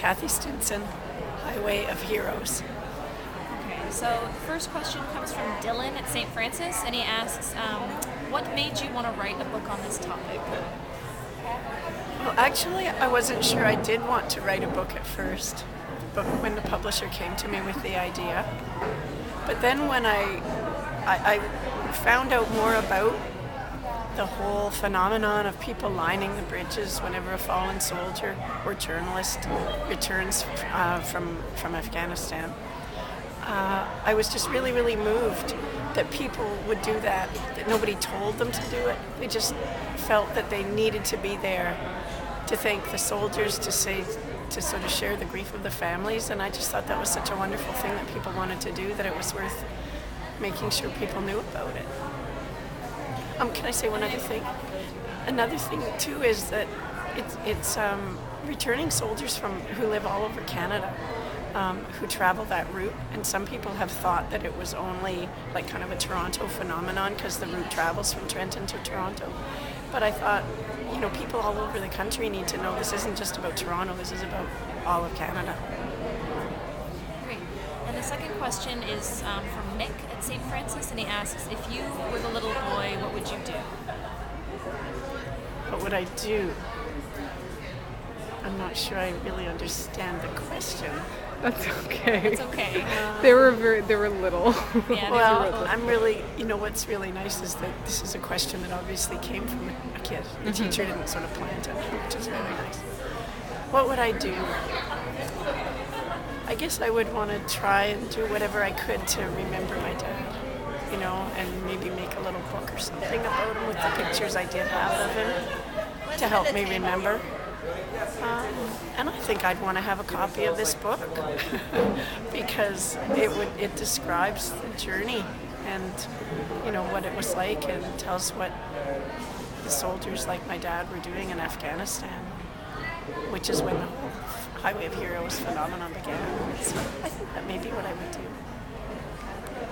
Kathy Stinson, Highway of Heroes. Okay, so the first question comes from Dylan at St. Francis, and he asks, what made you want to write a book on this topic? Well, actually, I wasn't sure I did want to write a book at first, but when the publisher came to me with the idea. But then when I found out more about the whole phenomenon of people lining the bridges whenever a fallen soldier or journalist returns from Afghanistan. I was just really, really moved that people would do that nobody told them to do it. They just felt that they needed to be there to thank the soldiers, to sort of share the grief of the families, and I just thought that was such a wonderful thing that people wanted to do, that it was worth making sure people knew about it. Can I say one other thing? Another thing too is that it's returning soldiers who live all over Canada, who travel that route, and some people have thought that it was only like kind of a Toronto phenomenon because the route travels from Trenton to Toronto. But I thought, people all over the country need to know this isn't just about Toronto, this is about all of Canada. Great. And the second question is from Nick at St. Francis, and he asks, if you were the little boy, what would you do? What would I do? I'm not sure I really understand the question. That's okay. It's okay. They were little. Yeah, Well, I'm really, what's really nice is that this is a question that obviously came from a kid. The teacher didn't sort of plant it, which is very nice. What would I do? I guess I would want to try and do whatever I could to remember my dad, and maybe make a little book or something about him with the pictures I did have of him to help me remember. And I think I'd want to have a copy of this book because it describes the journey and what it was like, and tells what the soldiers like my dad were doing in Afghanistan, which is when the whole Highway of Heroes phenomenon began. So I think that may be what I would do.